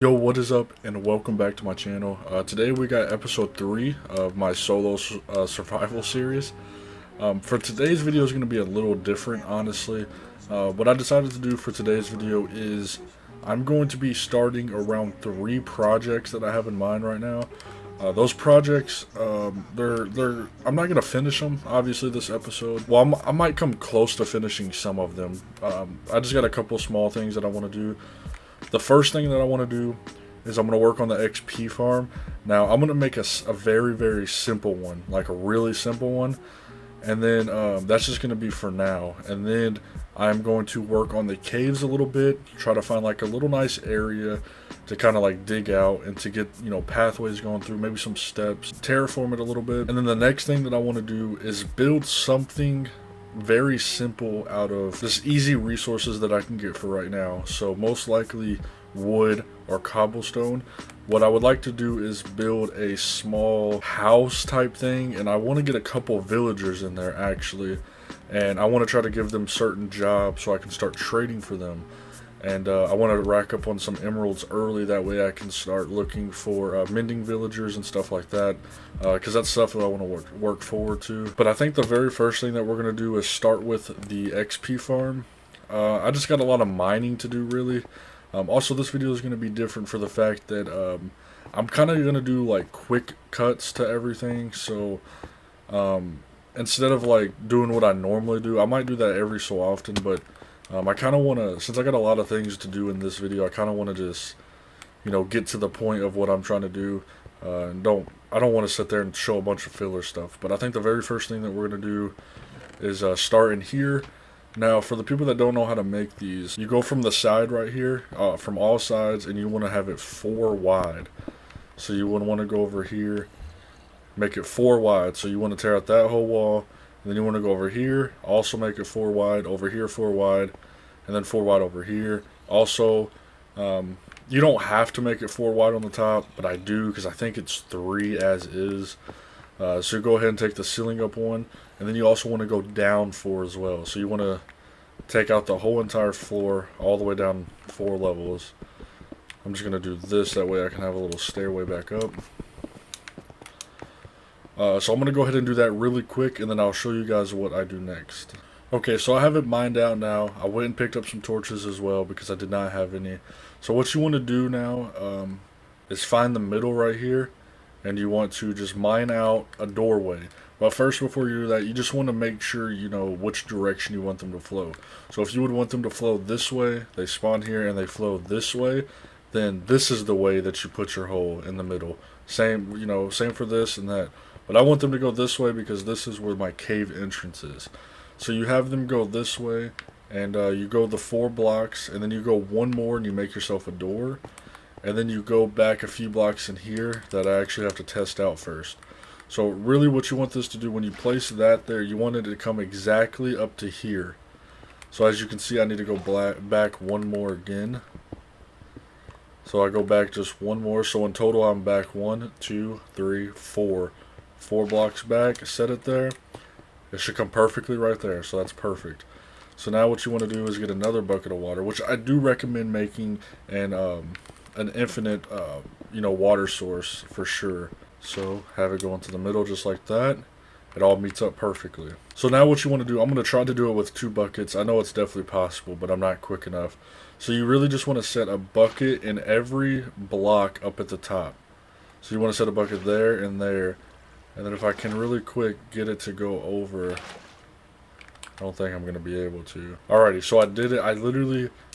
Yo, what is up, and welcome back to my channel. Today we got episode 3 of my solo survival series. For today's video is going to be a little different, honestly. What I decided to do for today's video is I'm going to be starting around 3 projects that I have in mind right now. Those projects, I'm not going to finish them, obviously, this episode. Well, I might come close to finishing some of them. I just got a couple small things that I want to do. The first thing that I want to do is I'm going to work on the XP farm. Now, I'm going to make a very, very simple one, like a really simple one. And then that's just going to be for now. And then I'm going to work on the caves a little bit, try to find like a little nice area to kind of like dig out and to get, pathways going through, maybe some steps, terraform it a little bit. And then the next thing that I want to do is build something very simple out of just easy resources that I can get for right now. So most likely wood or cobblestone. What I would like to do is build a small house type thing, and I want to get a couple villagers in there actually, and I want to try to give them certain jobs so I can start trading for them. And I want to rack up on some emeralds early, that way I can start looking for mending villagers and stuff like that, because that's stuff that I want to work forward to. But I think the very first thing that we're going to do is start with the XP farm. I just got a lot of mining to do, really. Also, this video is going to be different for the fact that I'm kind of going to do like quick cuts to everything, so instead of like doing what I normally do, I might do that every so often, but I kind of want to, since I got a lot of things to do in this video, I kind of want to just, get to the point of what I'm trying to do. And I don't want to sit there and show a bunch of filler stuff. But I think the very first thing that we're going to do is start in here. Now, for the people that don't know how to make these, you go from the side right here, from all sides, and you want to have it 4 wide. So you would want to go over here, make it 4 wide. So you want to tear out that whole wall. And then you want to go over here, also make it 4 wide, over here 4 wide, and then 4 wide over here. Also, you don't have to make it 4 wide on the top, but I do because I think it's 3 as is. So go ahead and take the ceiling up 1, and then you also want to go down 4 as well. So you want to take out the whole entire floor all the way down 4 levels. I'm just going to do this, that way I can have a little stairway back up. So I'm going to go ahead and do that really quick, and then I'll show you guys what I do next. Okay, so I have it mined out now. I went and picked up some torches as well because I did not have any. So what you want to do now is find the middle right here, and you want to just mine out a doorway. But first, before you do that, you just want to make sure you know which direction you want them to flow. So if you would want them to flow this way, they spawn here and they flow this way, then this is the way that you put your hole in the middle. Same, same for this and that. But I want them to go this way because this is where my cave entrance is. So you have them go this way, and you go the 4 blocks, and then you go 1 more and you make yourself a door. And then you go back a few blocks in here that I actually have to test out first. So really what you want this to do, when you place that there, you want it to come exactly up to here. So as you can see, I need to go back 1 more again. So I go back just 1 more. So in total, I'm back 1, 2, 3, 4. 4 blocks back, set it there. It should come perfectly right there, so that's perfect. So now what you want to do is get another bucket of water, which I do recommend making an infinite, water source for sure. So have it go into the middle just like that. It all meets up perfectly. So now what you want to do, I'm going to try to do it with 2 buckets. I know it's definitely possible, but I'm not quick enough. So you really just want to set a bucket in every block up at the top. So you want to set a bucket there and there. And then if I can really quick get it to go over, I don't think I'm going to be able to. Alrighty, so I did it.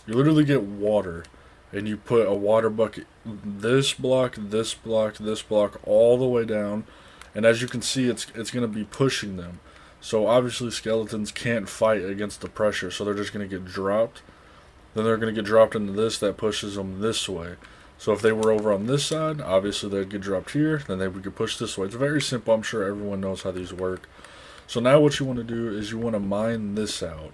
You literally get water. And you put a water bucket this block, this block, this block, all the way down. And as you can see, it's going to be pushing them. So obviously skeletons can't fight against the pressure, so they're just going to get dropped. Then they're going to get dropped into this that pushes them this way. So if they were over on this side, obviously they'd get dropped here, then they would get pushed this way. It's very simple. I'm sure everyone knows how these work. So now what you want to do is you want to mine this out.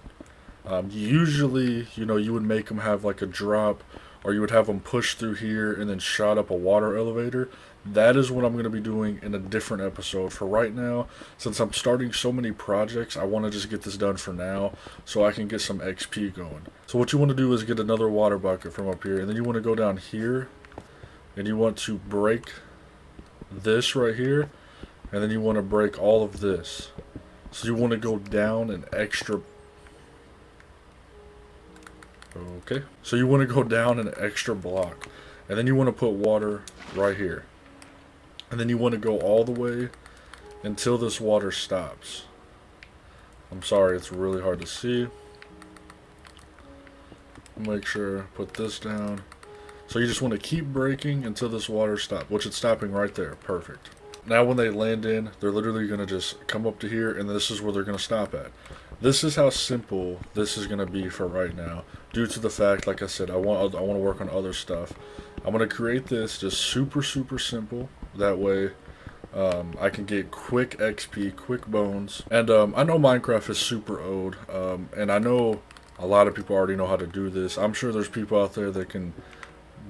Usually, you would make them have like a drop, or you would have them push through here and then shot up a water elevator. That is what I'm going to be doing in a different episode. For right now, since I'm starting so many projects, I want to just get this done for now so I can get some XP going. So what you want to do is get another water bucket from up here, and then you want to go down here and you want to break this right here, and then you want to break all of this. So you want to go down an extra. Okay. So you want to go down an extra block, and then you want to put water right here, and then you want to go all the way until this water stops. I'm sorry, it's really hard to see. Make sure put this down. So you just want to keep breaking until this water stops, which it's stopping right there. Perfect. Now when they land in, they're literally going to just come up to here, and this is where they're going to stop at. This is how simple this is going to be for right now, due to the fact, like I said, I want to work on other stuff. I'm going to create this just super simple. That way I can get quick XP, quick bones. And I know Minecraft is super old, and I know a lot of people already know how to do this. I'm sure there's people out there that can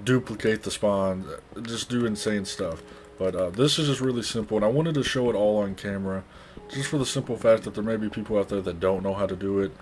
duplicate the spawn, just do insane stuff. But this is just really simple, and I wanted to show it all on camera, just for the simple fact that there may be people out there that don't know how to do it.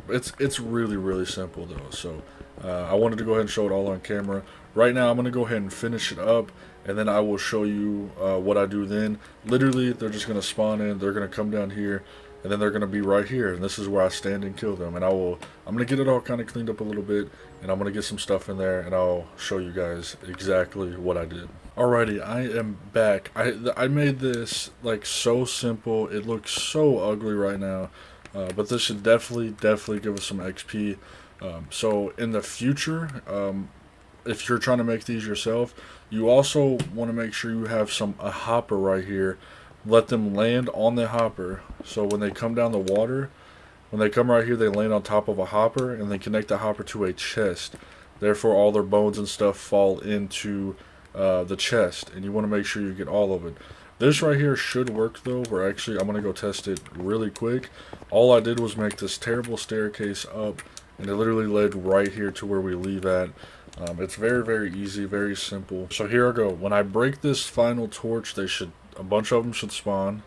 It's really simple though, so I wanted to go ahead and show it all on camera. Right now I'm going to go ahead and finish it up, and then I will show you what I do then. Literally, they're just going to spawn in, they're going to come down here, and then they're going to be right here, and this is where I stand and kill them. And I'm going to get it all kind of cleaned up a little bit, and I'm going to get some stuff in there, and I'll show you guys exactly what I did. Alrighty, I am back. I made this like so simple. It looks so ugly right now, but this should definitely give us some XP. So in the future, if you're trying to make these yourself, you also want to make sure you have a hopper right here. Let them land on the hopper, so when they come down the water, when they come right here, they land on top of a hopper, and they connect the hopper to a chest. Therefore, all their bones and stuff fall into the chest, and you want to make sure you get all of it. This right here should work though. I'm going to go test it really quick. All I did was make this terrible staircase up, and it literally led right here to where we leave at. It's very easy, very simple. So here I go. When I break this final torch, a bunch of them should spawn.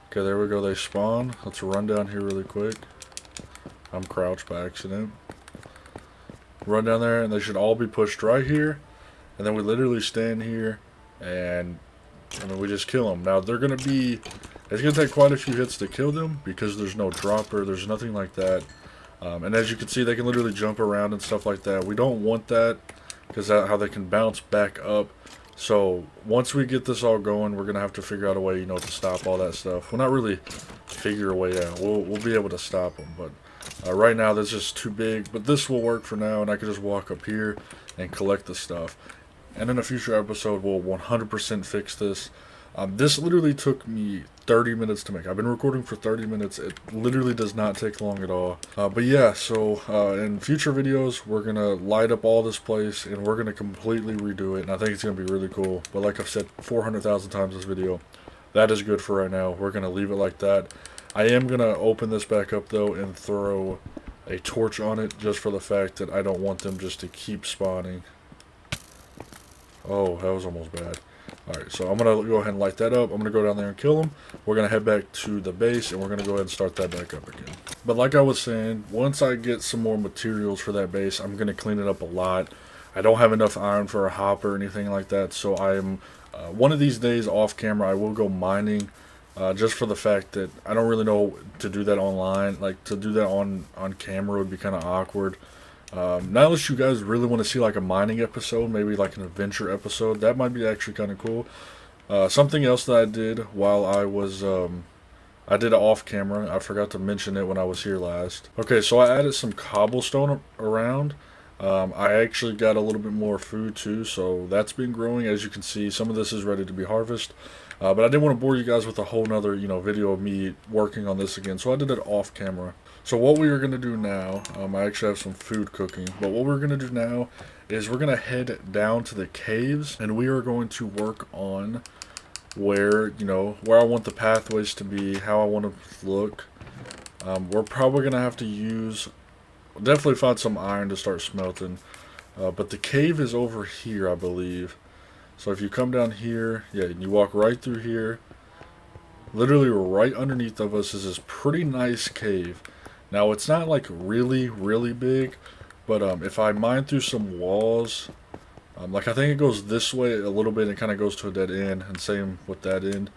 Okay, there we go, they spawn. Let's run down here really quick. I'm crouched by accident. Run down there, and they should all be pushed right here. And then we literally stand here, and then we just kill them. Now, it's going to take quite a few hits to kill them, because there's no dropper, there's nothing like that. And as you can see, they can literally jump around and stuff like that. We don't want that, because that's how they can bounce back up. So once we get this all going, we're going to have to figure out a way, to stop all that stuff. Well, not really figure a way out. We'll be able to stop them. But right now, this is too big. But this will work for now, and I can just walk up here and collect the stuff. And in a future episode, we'll 100% fix this. This literally took me 30 minutes to make. I've been recording for 30 minutes. It literally does not take long at all. But yeah, so in future videos, we're going to light up all this place, and we're going to completely redo it. And I think it's going to be really cool. But like I've said 400,000 times this video, that is good for right now. We're going to leave it like that. I am going to open this back up, though, and throw a torch on it, just for the fact that I don't want them just to keep spawning. Oh, that was almost bad. Alright, so I'm going to go ahead and light that up. I'm going to go down there and kill them. We're going to head back to the base, and we're going to go ahead and start that back up again. But like I was saying, once I get some more materials for that base, I'm going to clean it up a lot. I don't have enough iron for a hopper or anything like that, so I am, one of these days off camera, I will go mining, just for the fact that I don't really know to do that online. Like, to do that on camera would be kind of awkward. Now, unless you guys really want to see like a mining episode, maybe like an adventure episode, that might be actually kind of cool. Something else that I did while I was, I did it off camera. I forgot to mention it when I was here last. Okay, so I added some cobblestone around. I actually got a little bit more food too, so that's been growing. As you can see, some of this is ready to be harvested. But I didn't want to bore you guys with a whole nother, video of me working on this again, so I did it off camera. So what we are going to do now, I actually have some food cooking, but what we're going to do now is we're going to head down to the caves, and we are going to work on where I want the pathways to be, how I want to look. We're probably going to have to definitely find some iron to start smelting, but the cave is over here, I believe. So if you come down here, yeah, and you walk right through here, literally right underneath of us is this pretty nice cave. Now, it's not like really big, but if I mine through some walls, Like I think it goes this way a little bit and kind of goes to a dead end, and same with that end.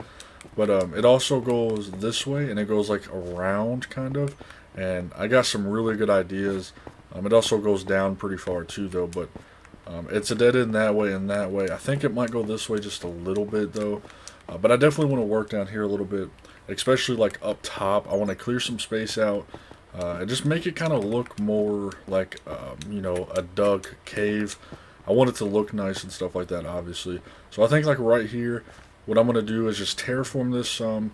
But it also goes this way and it goes like around kind of. And I got some really good ideas. It also goes down pretty far too though, but it's a dead end that way and that way. I think it might go this way just a little bit though. But I definitely want to work down here a little bit, especially like up top. I want to clear some space out and just make it kind of look more like, a dug cave. I want it to look nice and stuff like that, obviously. So I think like right here, what I'm going to do is just terraform this some,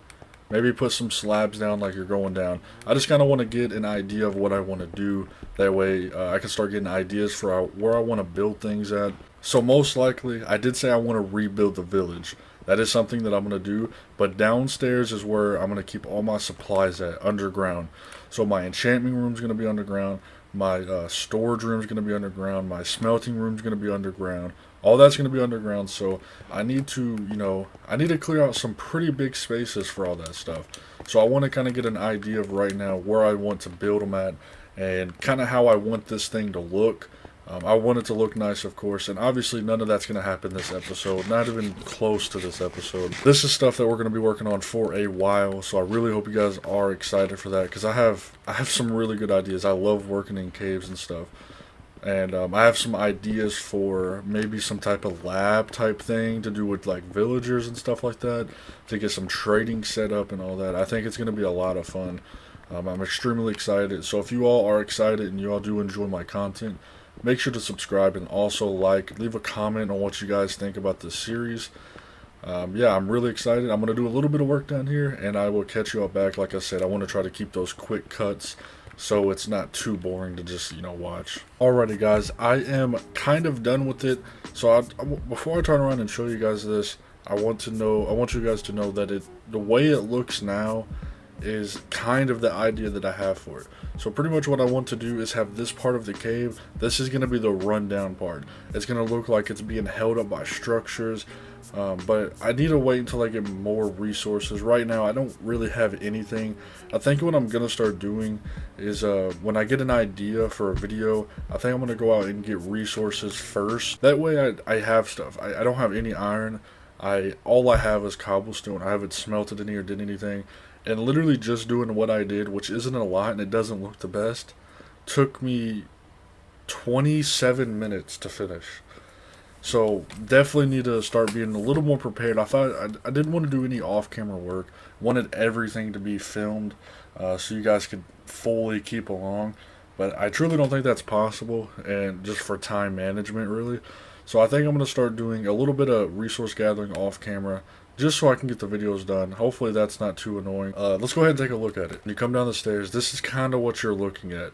maybe put some slabs down like you're going down. I just kind of want to get an idea of what I want to do. That way I can start getting ideas for where I want to build things at. So most likely, I did say I want to rebuild the village. That is something that I'm going to do, but downstairs is where I'm going to keep all my supplies at, underground. So my enchantment room is going to be underground, my storage room is going to be underground, my smelting room is going to be underground. All that's going to be underground, so I need to clear out some pretty big spaces for all that stuff. So I want to kind of get an idea of right now where I want to build them at and kind of how I want this thing to look. I want it to look nice, of course, and obviously none of that's going to happen this episode, not even close to this episode. This is stuff that we're going to be working on for a while, so I really hope you guys are excited for that, because I have some really good ideas. I love working in caves and stuff, and I have some ideas for maybe some type of lab type thing to do with like villagers and stuff like that, to get some trading set up and all that. I think it's going to be a lot of fun. I'm extremely excited, so if you all are excited and you all do enjoy my content, make sure to subscribe and also leave a comment on what you guys think about this series. Yeah, I'm really excited. I'm going to do a little bit of work down here, and I will catch you all back. Like I said, I want to try to keep those quick cuts so it's not too boring to just, watch. Alrighty, guys, I am kind of done with it. So before I turn around and show you guys this, I want you guys to know that the way it looks now is kind of the idea that I have for it. So pretty much what I want to do is have this part of the cave. This is going to be the rundown part. It's going to look like it's being held up by structures, but I need to wait until I get more resources. Right now I don't really have anything. I think what I'm going to start doing is when I get an idea for a video, I think I'm going to go out and get resources first. That way I have stuff. I don't have any iron. All I have is cobblestone. I haven't smelted any or did anything. And literally just doing what I did, which isn't a lot and it doesn't look the best, took me 27 minutes to finish. So definitely need to start being a little more prepared. I thought I didn't want to do any off-camera work. Wanted everything to be filmed so you guys could fully keep along. But I truly don't think that's possible, and just for time management really. So I think I'm going to start doing a little bit of resource gathering off camera, just so I can get the videos done. Hopefully that's not too annoying. Let's go ahead and take a look at it. When you come down the stairs, this is kind of what you're looking at.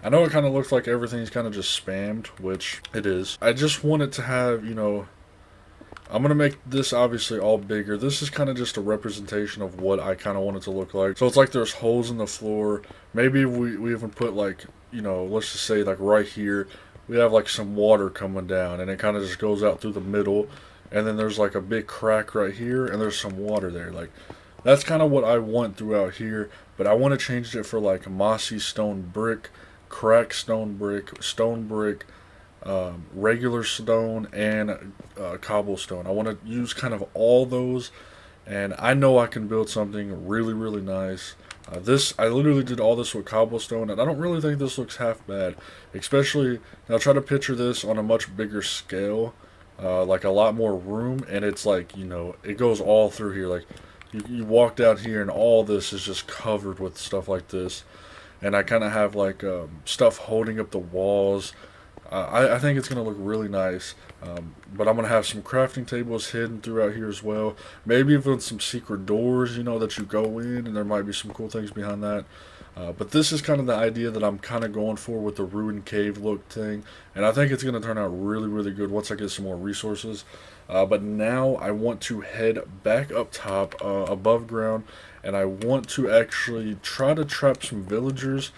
I know it kind of looks like everything's kind of just spammed, which it is. I just want it to have, I'm going to make this obviously all bigger. This is kind of just a representation of what I kind of want it to look like. So it's like there's holes in the floor. Maybe we even put like, let's just say like right here, we have like some water coming down and it kind of just goes out through the middle. And then there's like a big crack right here and there's some water there. Like that's kind of what I want throughout here, but I want to change it for like mossy stone brick, cracked stone brick, regular stone, and cobblestone. I want to use kind of all those, and I know I can build something really, really nice. I literally did all this with cobblestone, and I don't really think this looks half bad. Especially, now try to picture this on a much bigger scale. Like a lot more room, and it's like, it goes all through here. Like you walk down here and all this is just covered with stuff like this, and I kind of have like stuff holding up the walls. I think it's gonna look really nice, but I'm gonna have some crafting tables hidden throughout here as well, maybe even some secret doors, that you go in, and there might be some cool things behind that. But this is kind of the idea that I'm kind of going for with the ruined cave look thing. And I think it's going to turn out really, really good once I get some more resources. But now I want to head back up top, above ground. And I want to actually try to trap some villagers.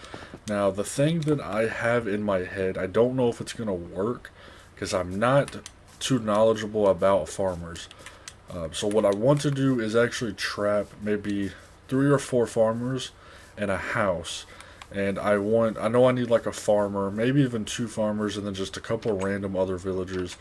Now, the thing that I have in my head, I don't know if it's going to work, because I'm not too knowledgeable about farmers. So what I want to do is actually trap maybe 3 or 4 farmers and a house, and I know I need like a farmer, maybe even 2 farmers, and then just a couple random other villagers.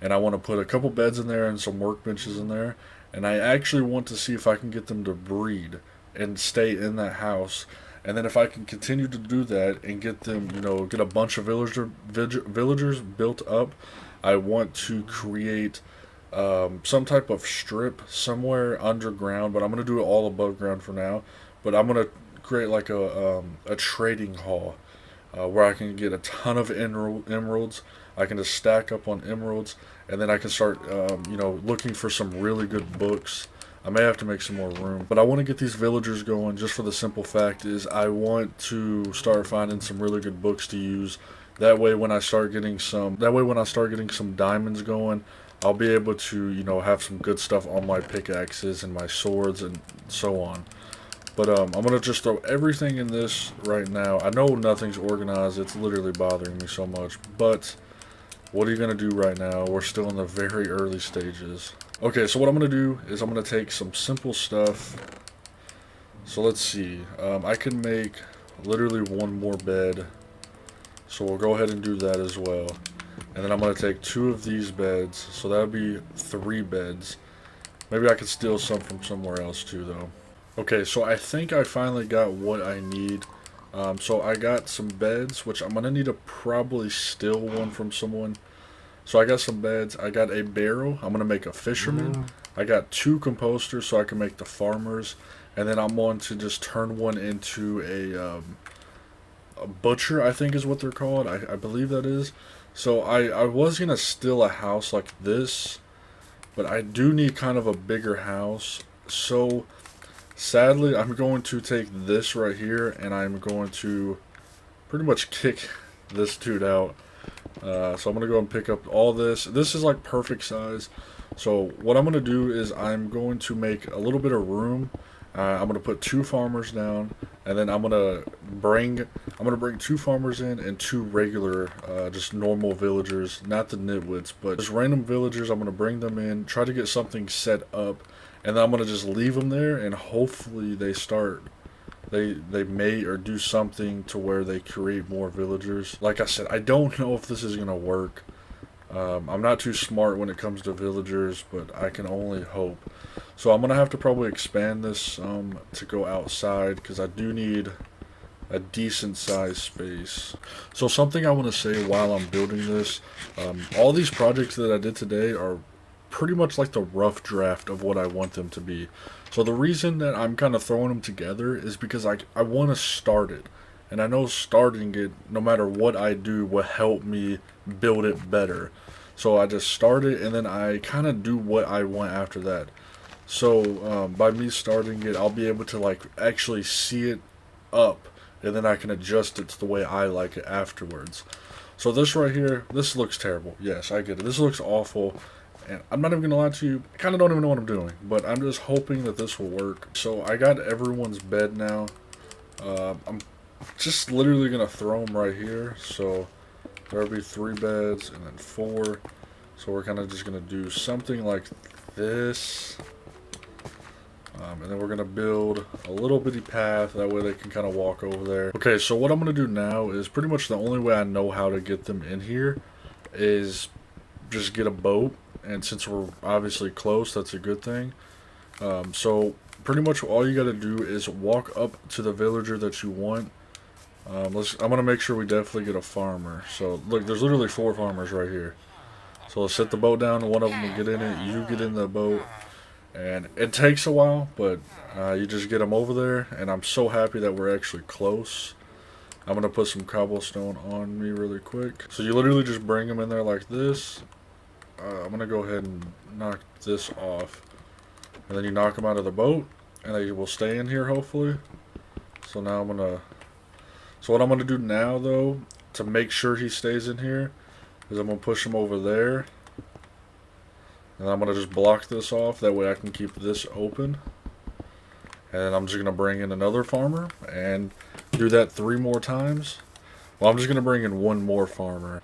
and I want to put a couple beds in there and some workbenches in there, and I actually want to see if I can get them to breed and stay in that house. And then if I can continue to do that and get them, get a bunch of villagers built up, I want to create some type of strip somewhere underground, but I'm gonna do it all above ground for now. But I'm gonna create like a trading hall where I can get a ton of emeralds. I can just stack up on emeralds, and then I can start, looking for some really good books. I may have to make some more room, but I want to get these villagers going just for the simple fact is I want to start finding some really good books to use. That way, when I start getting some diamonds going, I'll be able to, have some good stuff on my pickaxes and my swords and so on. But I'm gonna just throw everything in this right now. I know nothing's organized. It's literally bothering me so much. But what are you gonna do right now? We're still in the very early stages. Okay, so what I'm gonna do is I'm gonna take some simple stuff. So let's see. I can make literally one more bed. So we'll go ahead and do that as well. And then I'm gonna take 2 of these beds. So that'll be 3 beds. Maybe I could steal some from somewhere else too, though. Okay, so I think I finally got what I need. So I got some beds, which I'm going to need to probably steal one from someone. So I got some beds. I got a barrel. I'm going to make a fisherman. I got 2 composters so I can make the farmers. And then I'm going to just turn one into a butcher, I think is what they're called. I believe that is. So I was going to steal a house like this, but I do need kind of a bigger house. So sadly, I'm going to take this right here, and I'm going to pretty much kick this dude out. So I'm going to go and pick up all this. This is like perfect size. So what I'm going to do is I'm going to make a little bit of room. I'm going to put 2 farmers down, and then I'm going to bring 2 farmers in and 2 regular, just normal villagers, not the nitwits, but just random villagers. I'm going to bring them in, try to get something set up. And then I'm going to just leave them there, and hopefully they may or do something to where they create more villagers. Like I said, I don't know if this is going to work. I'm not too smart when it comes to villagers, but I can only hope. So I'm going to have to probably expand this to go outside, because I do need a decent sized space. So something I want to say while I'm building this, all these projects that I did today are pretty much like the rough draft of what I want them to be. So the reason that I'm kind of throwing them together is because I want to start it. And I know starting it, no matter what I do, will help me build it better. So I just start it, and then I kind of do what I want after that. So by me starting it, I'll be able to like actually see it up, and then I can adjust it to the way I like it afterwards. So this right here, this looks terrible. Yes, I get it. This looks awful. And I'm not even going to lie to you, I kind of don't even know what I'm doing, but I'm just hoping that this will work. So I got everyone's bed now. I'm just literally going to throw them right here. So there'll be 3 beds and then 4. So we're kind of just going to do something like this. And then we're going to build a little bitty path, that way they can kind of walk over there. Okay, so what I'm going to do now is pretty much the only way I know how to get them in here is just get a boat. And since we're obviously close, that's a good thing. So pretty much all you got to do is walk up to the villager that you want. I'm going to make sure we definitely get a farmer. So look, there's literally 4 farmers right here. So let's set the boat down, and one of them will get in it. You get in the boat. And it takes a while, but you just get them over there. And I'm so happy that we're actually close. I'm going to put some cobblestone on me really quick. So you literally just bring them in there like this. I'm going to go ahead and knock this off. And then you knock them out of the boat, and they will stay in here hopefully. So now I'm going to... So what I'm going to do now, though, to make sure he stays in here, is I'm going to push him over there. And I'm going to just block this off. That way I can keep this open. And then I'm just going to bring in another farmer and do that 3 more times. Well, I'm just going to bring in 1 more farmer.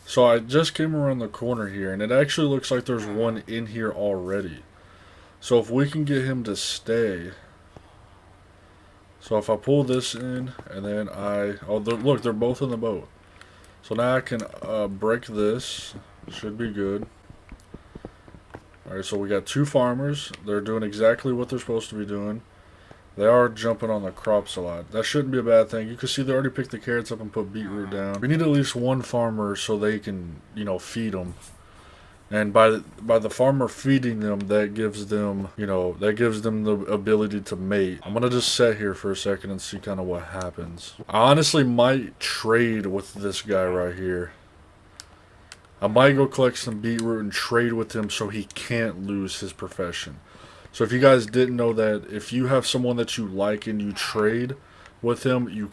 So I just came around the corner here, and it actually looks like there's one in here already. So if we can get him to stay. So if I pull this in, and then look, they're both in the boat. So now I can break this. Should be good. Alright, so we got 2 farmers. They're doing exactly what they're supposed to be doing. They are jumping on the crops a lot. That shouldn't be a bad thing. You can see they already picked the carrots up and put beetroot down. We need at least 1 farmer so they can, you know, feed them. And by the farmer feeding them, that gives them, you know, that gives them the ability to mate. I'm gonna just sit here for a second and see kind of what happens. I honestly might trade with this guy right here. I might go collect some beetroot and trade with him so he can't lose his profession. So if you guys didn't know that, if you have someone that you like and you trade with him,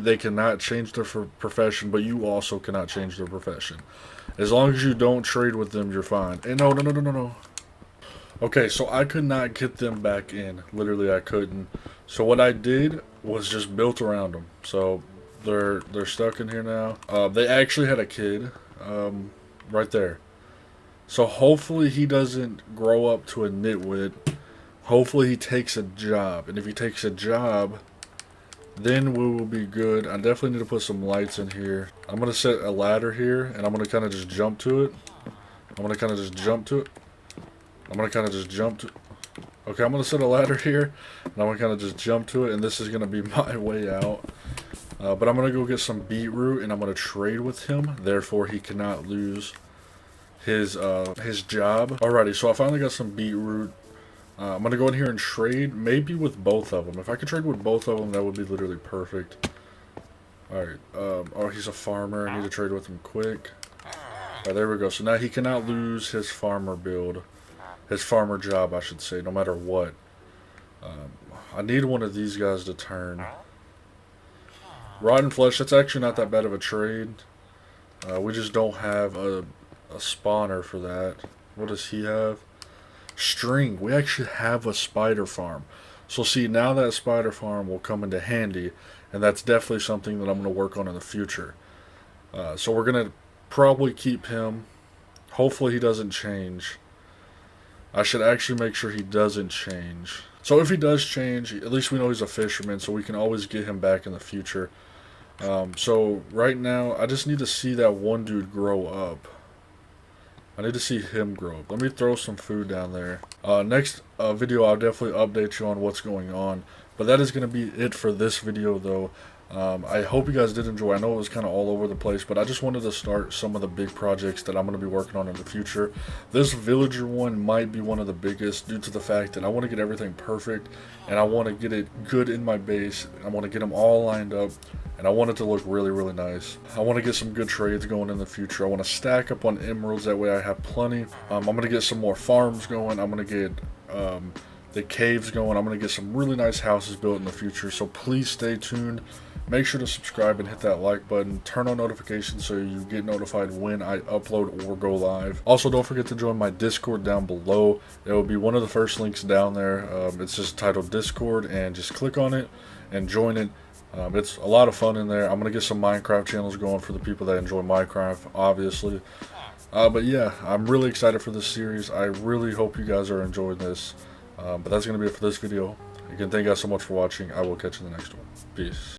they cannot change their profession, but you also cannot change their profession. As long as you don't trade with them, you're fine. And no. Okay, so I could not get them back in. Literally, I couldn't. So what I did was just built around them. So they're stuck in here now. They actually had a kid, right there. So hopefully he doesn't grow up to a nitwit. Hopefully he takes a job. And if he takes a job, then we will be good. I definitely need to put some lights in here. I'm going to set a ladder here, and I'm going to kind of just jump to it. Okay, I'm going to set a ladder here, and I'm going to kind of just jump to it, and this is going to be my way out. But I'm going to go get some beetroot, and I'm going to trade with him. Therefore, he cannot lose his job. Alrighty, so I finally got some beetroot. I'm going to go in here and trade, maybe with both of them. If I could trade with both of them, that would be literally perfect. Alright, oh, he's a farmer. I need to trade with him quick. Alright, there we go. So now he cannot lose his farmer build. His farmer job, I should say, no matter what. I need one of these guys to turn. Rotten flesh, that's actually not that bad of a trade. We just don't have a spawner for that. What does he have? String. We actually have a spider farm. So see, now that spider farm will come into handy, and that's definitely something that I'm going to work on in the future. So we're going to probably keep him. Hopefully he doesn't change. I should actually make sure he doesn't change. So if he does change, at least we know he's a fisherman, so we can always get him back in the future. So right now, I just need to see that one dude grow up. I need to see him grow up. Let me throw some food down there. Next video, I'll definitely update you on what's going on. But that is going to be it for this video, though. I hope you guys did enjoy. I know it was kind of all over the place, but I just wanted to start some of the big projects that I'm going to be working on in the future. This villager one might be one of the biggest due to the fact that I want to get everything perfect, and I want to get it good in my base. I want to get them all lined up, and I want it to look really, really nice. I want to get some good trades going in the future. I want to stack up on emeralds, that way I have plenty. I'm going to get some more farms going. I'm going to get the caves going. I'm going to get some really nice houses built in the future, so please stay tuned. Make sure to subscribe and hit that like button. Turn on notifications so you get notified when I upload or go live. Also, don't forget to join my Discord down below. It will be one of the first links down there. It's just titled Discord, and just click on it and join it. It's a lot of fun in there. I'm going to get some Minecraft channels going for the people that enjoy Minecraft, obviously. But yeah, I'm really excited for this series. I really hope you guys are enjoying this. But that's going to be it for this video. Again, thank you guys so much for watching. I will catch you in the next one. Peace.